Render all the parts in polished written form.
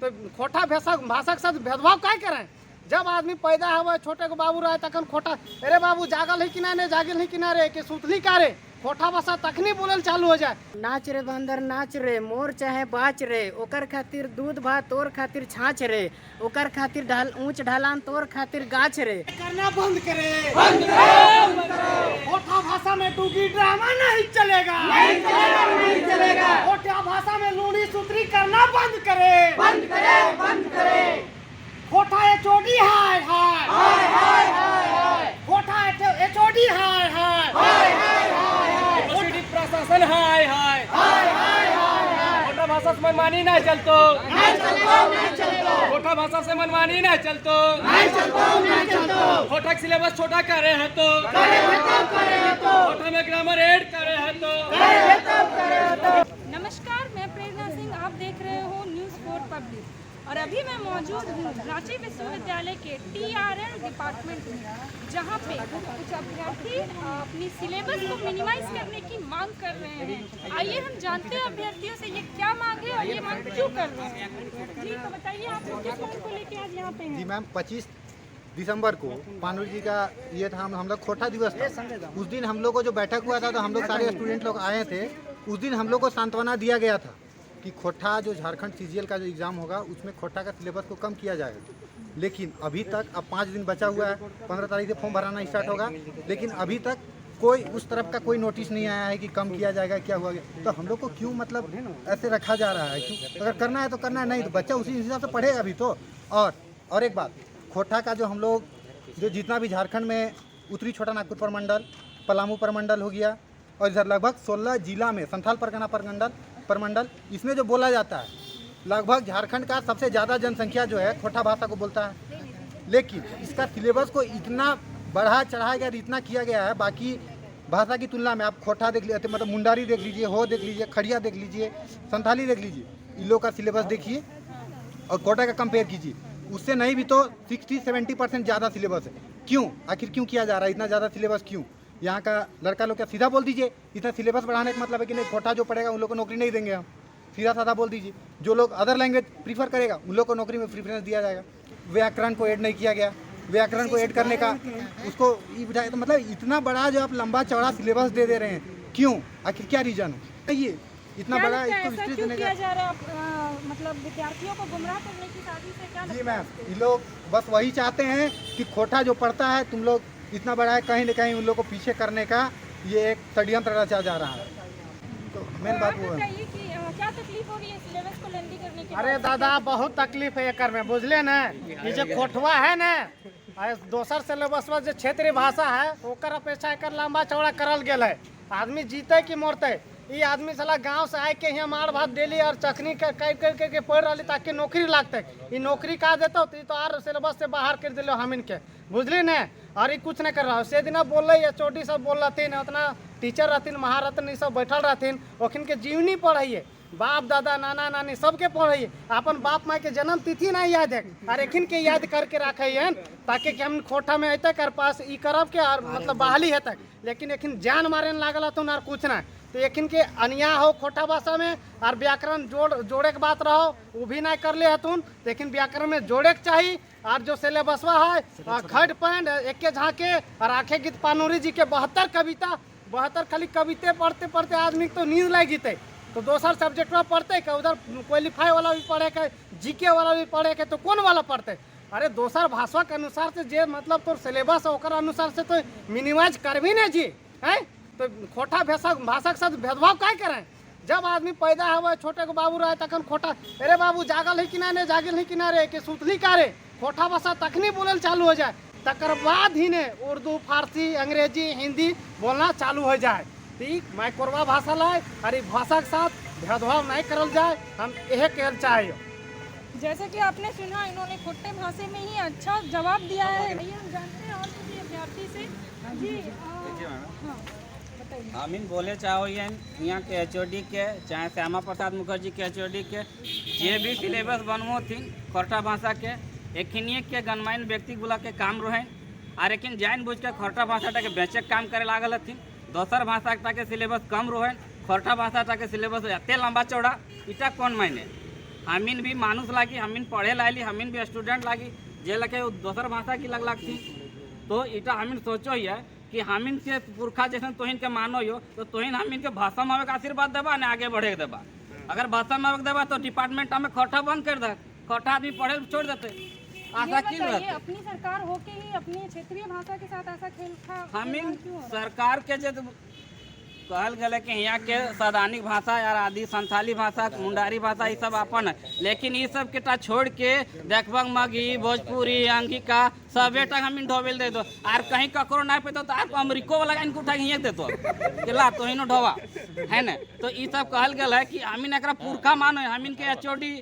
तो खोटा भाषा के साथ भेदभाव क्या करें। जब आदमी पैदा हुआ छोटे को बाबू रहे तखन खोटा, अरे बाबू जागल है कि ना, जागिल है कि ना रे, कि सुतली का रे, खोटा भाषा तखनी बोले चालू हो जाए। नाच रे बंदर नाच रे, मोर चाहे बाच रे, ओकर खातिर दूध भात तोर खातिर छाछ रे, ओकर खातिर ऊंच ढालान तोर खातिर गाछ रे। करना बंद करे, बंद करे। खोटा भाषा में टूकी ड्रामा नहीं चलेगा, नहीं चलेगा, नहीं चलेगा। खोटा भाषा में लूनी सूत्री करना बंद करे, बंद करे, बंद करे। खोटा एचओडी हाय हाय हाय हाय हाय, खोटा एचओडी हाय हाय हाय हाय हाय, खोटी प्रशासन हाय हाय हाय हाय हाय। खोटा भाषा से मनमानी नहीं चलतो, नहीं चलतो, नहीं चलतो। खोटा भाषा से मनमानी नहीं चलतो, नहीं चलतो, नहीं चलतो। खोटा सिलेबस छोटा करे है तो, करे है तो, करे है तो। खोटा में ग्रामर ऐड करे है तो, करे है तो, करे है तो। नमस्कार, मैं प्रेरणा सिंह, आप देख रहे हो न्यूज़ 4 पब्लिक। और अभी मैं मौजूद हूँ रांची विश्वविद्यालय के TRL डिपार्टमेंट में, जहाँ पे कुछ अभ्यर्थी अपनी सिलेबस को मिनिमाइज करने की मांग कर रहे हैं। आइए हम जानते हैं अभ्यर्थियों से ये क्या मांग है और ये मांग क्यों कर रहे हैं। जी तो बताइए, आप लोग किस मांग को लेके आज यहाँ पे हैं? जी मैम, 25 दिसंबर को पानूर जी का ये था, हम लोग खोटा दिवस था। उस दिन हम लोग को जो बैठक हुआ था तो हम लोग सारे स्टूडेंट लोग आए थे। उस दिन हम लोग को सांत्वना दिया गया था कि खोटा जो झारखंड CGL का जो एग्ज़ाम होगा उसमें खोटा का सिलेबस को कम किया जाएगा। लेकिन अभी तक, अब 5 दिन बचा हुआ है, 15 तारीख से फॉर्म भराना स्टार्ट होगा, लेकिन अभी तक कोई उस तरफ का कोई नोटिस नहीं आया है कि कम किया जाएगा, क्या हुआ। तो हम लोग को क्यों मतलब ऐसे रखा जा रहा है? क्यों? अगर करना है तो करना है, नहीं तो बच्चा उसी हिसाब से पढ़ेगा भी तो। और एक बात, खोटा का जो हम लोग जो जितना भी झारखंड में उत्तरी छोटा नागपुर प्रमंडल, पलामू प्रमंडल हो गया, और इधर लगभग 16 जिला में संथाल परगना प्रमंडल इसमें जो बोला जाता है, लगभग झारखंड का सबसे ज़्यादा जनसंख्या जो है खोटा भाषा को बोलता है। लेकिन इसका सिलेबस को इतना बढ़ा चढ़ाया गया, इतना किया गया है बाकी भाषा की तुलना में। आप खोटा देख लीजिए, मतलब मुंडारी देख लीजिए, हो देख लीजिए, खड़िया देख लीजिए, संथाली देख लीजिए, इन लोग का सिलेबस देखिए और खोटा का कंपेयर कीजिए, उससे नहीं भी तो 60-70% ज़्यादा सिलेबस है। क्यों? आखिर क्यों किया जा रहा है इतना ज़्यादा सिलेबस? क्यों? यहाँ का लड़का लोग क्या सीधा बोल दीजिए, इतना सिलेबस बढ़ाने का मतलब है कि नहीं, खोटा जो पढ़ेगा उन लोग को नौकरी नहीं देंगे हम। सीधा साधा बोल दीजिए। जो लोग अदर लैंग्वेज प्रीफर करेगा उन लोग को नौकरी में प्रीफरेंस दिया जाएगा। व्याकरण को ऐड नहीं किया गया, व्याकरण को ऐड करने का उसको तो मतलब इतना बड़ा जो आप लंबा चौड़ा सिलेबस दे रहे हैं, क्यों? आखिर क्या रीजन है ये इतना बड़ा इसको विस्तृत देने का? मतलब विद्यार्थियों को गुमराह करने की साजिश है क्या? जी मैम, ये लोग बस वही चाहते हैं कि खोटा जो पढ़ता है तुम लोग इतना बड़ा है, कहीं न कहीं उन लोग को पीछे करने का ये एक षड्यंत्र रचा जा रहा है। तो मेन बात वो है। क्या तकलीफ हो रही है सिलेबस को लेंदी करने के? अरे दादा, बहुत तकलीफ है एकर में, बुझले न। ये जो खोटवा है न, दोसर सिलेबस में जो क्षेत्रीय भाषा है ओकर अपेक्षा एकर लंबा चौड़ा करल गेल है। आदमी जीते कि मरते, ये आदमी साला गांव से आए के यहाँ मार भात डेली और चखनी कर के पढ़ रही ताकि नौकरी लागते। ये नौकरी का देता तो और सिलेबस से बाहर कर दिलो हम इनके, बुझली न। और ये कुछ नहीं कर रहा। से दिन बोल रही HOD सब बोल रहथिन, उतना टीचर रहथिन, महारत्न सब बैठल रहथिन, ओखिन के जीवनी पढ़ाइए, बाप दादा नाना नानी सबके पढ़ाइए। अपन बाप माँ के जन्म तिथि नहीं याद है और एखिन के याद करके रखे ताकि हम खोटा में अतक कर पास ई करब के और मतलब बहाली हेतक। लेकिन एखिन जान मारे लागल हथुन और कुछ ना। तो एखिन के अन्याय हो खोटा भाषा में, और व्याकरण जोड़े के बात रहो वो भी नहीं कर ले हथुन। लेकिन व्याकरण में जोड़े के चाहिए। और जो सिलेबसवा है खड़ पैंड एक झाँके और आखे गीत पानूरी जी के 72 कविता, 72 खाली कविते पढ़ते पढ़ते आदमी तो नींद लग जीते। तो दोसर सब्जेक्ट में पढ़ते के, उधर क्वालिफाई वाला भी पढ़े के, GK वाला भी पढ़े के, तो कौन वाला पढ़ते? अरे दोसर भाषा के अनुसार से जे मतलब तो सिलेबस है ओकर अनुसार से तो मिनिमाइज कर भी नहीं जी है। तो खोटा भाषा के साथ भेदभाव क्या करें। जब आदमी पैदा हुआ छोटे को बाबू रहे तखन खोटा, अरे बाबू जागल है कि ना, जागिल है कि ना रे, कि सुतली का रे, खोटा भाषा तखनी बोले चालू हो जाए। तकर बाद ही ने उर्दू, फारसी, अंग्रेजी, हिंदी बोलना चालू हो जाए। ठीक मैं कोरबा भाषा लाए, अरे भाषा के साथ भेदभाव नहीं करल जाए, हम यह कहना चाहिए। जैसे कि आपने सुना, इन्होंने खोटे भाषा में ही अच्छा जवाब दिया है। हम जानते हैं और किसी अभ्यर्थी से। जी हम इन बोले चाहे यहाँ के HOD के, चाहे श्यामा प्रसाद मुखर्जी के HOD के, जे भी सिलेबस बनवो थी खोटा भाषा के, एखिनिए के गणमान्य व्यक्ति गुला के काम रहे। और लेकिन जान बुझ के खोटा भाषा के बेचक काम करे लागल हथिन। दोसर भाषा के सिलेबस कम रहे, खोटा भाषा के सिलेबस एते लंबा चौड़ा, इटा कौन मायने? हमीन भी मानुस लागी, हमीन पढ़े लाली, हमीन भी स्टूडेंट लागी, जे लगे दोसर भाषा की लग लगती। तो इटा हमीन सोचो ही है कि हमीन के पुरखा जैसे तोहिन के मानो यो तो तोहिन हमीन के भाषा में आशीर्वाद देबा ने आगे बढ़े देबा। अगर भाषा में देबा तो डिपार्टमेंट में खोटा बंद कर दे, खोटा आदमी पढ़े छोड़ देते। आशा की ये अपनी सरकार होके ही अपनी क्षेत्रीय भाषा के साथ ऐसा खेल हमीन सरकार के जो कहल गए कि यहाँ के सैद्धांतिक भाषा या आदि संथाली भाषा, मुंडारी भाषा ये सब अपन है, लेकिन ये सब के छोड़ के देखभंग मगी, भोजपुरी, अंगिका सबे तक हम ढोबेल दे दो। आर कहीं ककरो नहीं पे तो आप अमरीको वाला इनको उठा के दे दो कि ला तो हिनो ढोवा है ना। तो ये सब कहल गया है कि हमीन एक पुरखा मानो, हमीन के एचओडी,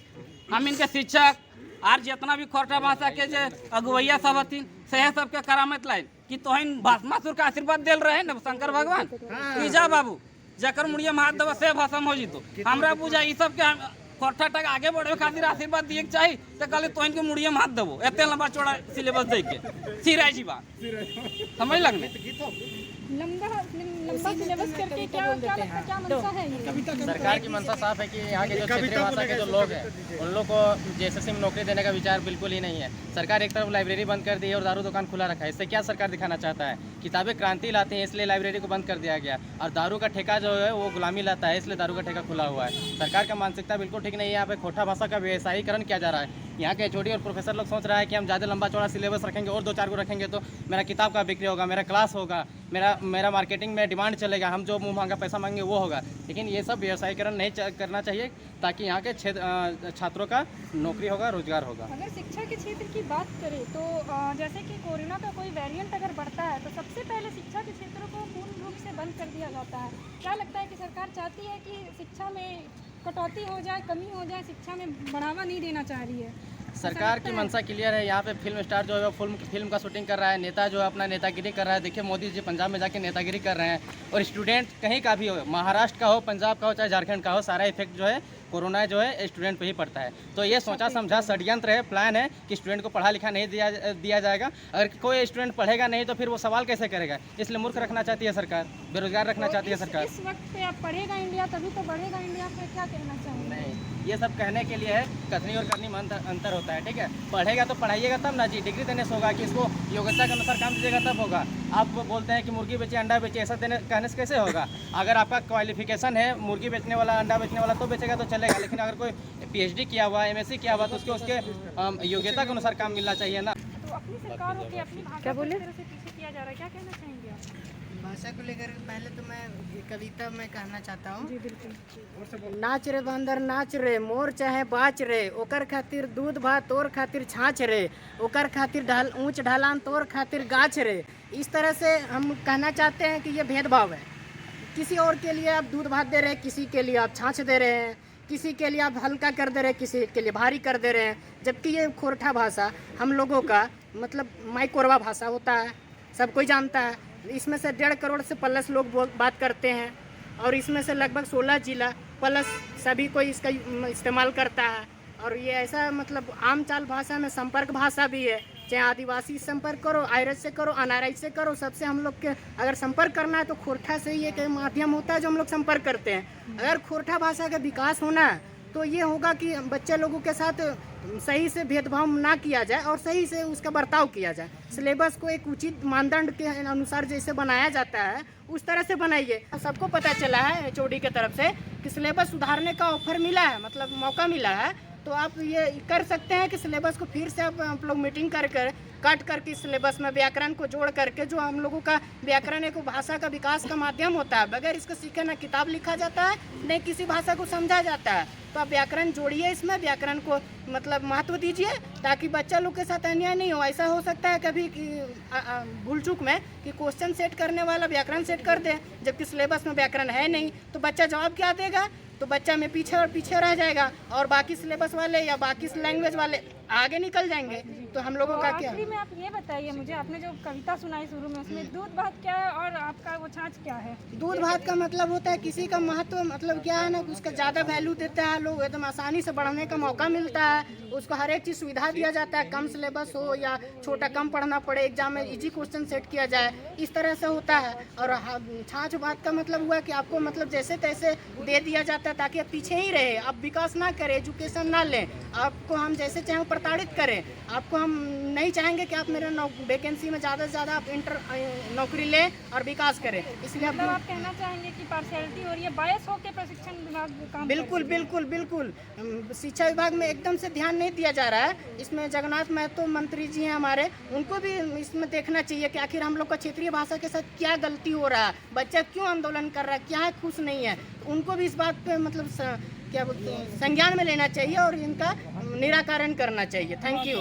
हमीन के शिक्षक आर जितना भी खोटा भाषा के जो अगुवैया सब हथिन से सबके करामत लाइन कि तोहिन भाषमासुर का आशीर्वाद दिल रहे न शंकर भगवान। ईजा बाबू जकर मुड़िया में हाथ देवा से भाषा में हो जीतो। हमरा बुझा ई सब के खोटा तक आगे बढ़े खातिर आशीर्वाद दिए के चाहिए तो कहले तोहिन के मुड़िया में हाथ देवो, एते लंबा चौड़ा सिलेबस दे के सिराय जी बात समझ लगने। लंबा सिलेबस करके क्या मंशा है ये? सरकार की मंशा साफ है कि यहाँ के जो क्षेत्रीय भाषा के जो लोग हैं उन लोग को जेएसएससी में नौकरी देने का विचार बिल्कुल ही नहीं है। सरकार एक तरफ लाइब्रेरी बंद कर दी है और दारू दुकान खुला रखा है। इससे क्या सरकार दिखाना चाहता है? किताबें क्रांति लाती हैं इसलिए लाइब्रेरी को बंद कर दिया गया, और दारू का ठेका जो है वो गुलामी लाता है इसलिए दारू का ठेका खुला हुआ है। सरकार का मानसिकता बिल्कुल ठीक नहीं है। यहाँ पे खोटा भाषा का व्यवसायीकरण किया जा रहा है। यहाँ के एचओडी और प्रोफेसर लोग सोच रहा है कि हम ज़्यादा लंबा चौड़ा सिलेबस रखेंगे और 2-4 को रखेंगे तो मेरा किताब का बिक्री होगा, मेरा क्लास होगा, मेरा मार्केटिंग में डिमांड चलेगा, हम जो मुँह मांगा पैसा मांगेंगे वो होगा। लेकिन ये सब व्यवसायीकरण नहीं करना चाहिए ताकि यहाँ के छात्रों का नौकरी होगा, रोजगार होगा। अगर शिक्षा के क्षेत्र की बात करें तो जैसे कि कोरोना का कोई वेरिएंट अगर बढ़ता है तो सबसे पहले शिक्षा के क्षेत्रों को पूर्ण रूप से बंद कर दिया जाता है। क्या लगता है कि सरकार चाहती है कि शिक्षा में कटौती हो जाए, कमी हो जाए, शिक्षा में बढ़ावा नहीं देना चाह रही है? सरकार की मंशा क्लियर है। यहाँ पे फिल्म स्टार जो है वो फिल्म का शूटिंग कर रहा है, नेता जो है अपना नेतागिरी कर रहा है। देखिए मोदी जी पंजाब में जाके नेतागिरी कर रहे हैं, और स्टूडेंट कहीं का भी हो, महाराष्ट्र का हो, पंजाब का हो, चाहे झारखंड का हो, सारा इफेक्ट जो है कोरोना जो है स्टूडेंट पे ही पड़ता है। तो ये सोचा समझा षड्यंत्र है, प्लान है कि स्टूडेंट को पढ़ा लिखा नहीं दिया जाएगा। अगर कोई स्टूडेंट पढ़ेगा नहीं तो फिर वो सवाल कैसे करेगा? इसलिए मूर्ख रखना चाहती है सरकार, बेरोजगार रखना चाहती है सरकार। इस वक्त पे अब पढ़ेगा इंडिया तभी तो बढ़ेगा इंडिया, पे क्या कहना चाहेंगे? नहीं, ये सब कहने के लिए है, कथनी और करनी में अंतर होता है। ठीक है, पढ़ेगा तो पढ़ाइएगा तब ना जी, डिग्री देने से होगा कि इसको योग्यता के अनुसार काम दीजिएगा तब होगा। आप बोलते हैं कि मुर्गी बेचे अंडा बेचे, ऐसा कहने से कैसे होगा? अगर आपका क्वालिफिकेशन है मुर्गी बेचने वाला, अंडा बेचने वाला तो बेचेगा तो चलेगा, लेकिन अगर कोई पीएचडी किया हुआ, एमएससी किया हुआ तो उसके योग्यता के अनुसार काम मिलना चाहिए ना। तो अपनी सरकार होकर अपनी भाषा को इस तरह से पीछे किया जा रहा है, क्या कहना चाहेंगे आप? भाषा को लेकर पहले तो मैं कविता में कहना चाहता हूँ। जी बिल्कुल। नाच रे बंदर नाच रे, मोर चाहे बाच रे, ओकर खातिर दूध भात तोर खातिर छाछ रे, ओकर खातिर ऊंच ढालान तोर खातिर गाछ रे। इस तरह से हम कहना चाहते हैं कि ये भेदभाव है। किसी और के लिए आप दूध भात दे रहे हैं, किसी के लिए आप छाछ दे रहे हैं, किसी के लिए आप हल्का कर दे रहे हैं, किसी के लिए भारी कर दे रहे हैं। जबकि ये खोरठा भाषा हम लोगों का मतलब माई कोरवा भाषा होता है, सब कोई जानता है। इसमें से 1.5 करोड़ से प्लस लोग बात करते हैं, और इसमें से लगभग 16 जिला प्लस सभी कोई इसका इस्तेमाल करता है। और ये ऐसा मतलब आम चाल भाषा में संपर्क भाषा भी है। चाहे आदिवासी संपर्क करो, आयरस से करो, अनाराई से करो, सबसे हम लोग के अगर संपर्क करना है तो खोरठा से ही एक माध्यम होता है जो हम लोग संपर्क करते हैं। अगर खोरठा भाषा का विकास होना है तो ये होगा कि बच्चे लोगों के साथ सही से भेदभाव ना किया जाए और सही से उसका बर्ताव किया जाए। सिलेबस को एक उचित मानदंड के अनुसार जैसे बनाया जाता है उस तरह से बनाइए। सबको पता चला है एचओडी की तरफ से कि सिलेबस सुधारने का ऑफर मिला है, मतलब मौका मिला है। तो आप ये कर सकते हैं कि सिलेबस को फिर से आप लोग मीटिंग कर काट करके सिलेबस में व्याकरण को जोड़ करके, जो हम लोगों का व्याकरण एक भाषा का विकास का माध्यम होता है। बगैर इसको सीखे ना किताब लिखा जाता है, नहीं किसी भाषा को समझा जाता है। तो आप व्याकरण जोड़िए, इसमें व्याकरण को मतलब महत्व दीजिए ताकि बच्चा लोग के साथ अन्याय नहीं हो। ऐसा हो सकता है कभी भूल चूक में कि क्वेश्चन सेट करने वाला व्याकरण सेट कर दे, जबकि सिलेबस में व्याकरण है नहीं, तो बच्चा जवाब क्या देगा? तो बच्चा में पीछे रह जाएगा और बाकी सिलेबस वाले या बाकी लैंग्वेज वाले आगे निकल जाएंगे। तो हम लोगों का क्या? आखिरी में आप ये बताइए मुझे, आपने जो कविता सुनाई शुरू में उसमें दूध भात क्या है और आपका वो छाछ क्या है? दूध भात का मतलब होता है किसी का महत्व, मतलब क्या है ना, उसका ज़्यादा वैल्यू देता है लोग, एकदम आसानी से बढ़ने का मौका मिलता है, उसको हर एक चीज़ सुविधा दिया जाता है, कम सिलेबस हो या छोटा कम पढ़ना पड़े, एग्जाम में इजी क्वेश्चन सेट किया जाए, इस तरह से होता है। और छाछ भात का मतलब हुआ कि आपको मतलब जैसे तैसे दे दिया जाता है देता है ताकि आप पीछे ही रहे, आप विकास ना करें, एजुकेशन ना लें, आपको हम जैसे चाहें प्रताड़ित करें। आपको हम नहीं चाहेंगे कि आप मेरे वैकेंसी में ज़्यादा से ज़्यादा आप नौकरी लें और विकास करें। इसलिए मतलब आप कहना चाहेंगे कि पार्शियलिटी हो रही है, बायस होकर प्रशिक्षण विभाग काम बिल्कुल बिल्कुल बिल्कुल शिक्षा विभाग में एकदम से ध्यान नहीं दिया जा रहा है। इसमें जगन्नाथ महतो मंत्री जी हैं हमारे, उनको भी इसमें देखना चाहिए कि आखिर हम लोग का क्षेत्रीय भाषा के साथ क्या गलती हो रहा है, बच्चा क्यों आंदोलन कर रहा है, क्या है खुश नहीं है। उनको भी इस बात पे मतलब क्या बोलते हैं संज्ञान में लेना चाहिए और इनका निराकरण करना चाहिए। Thank you.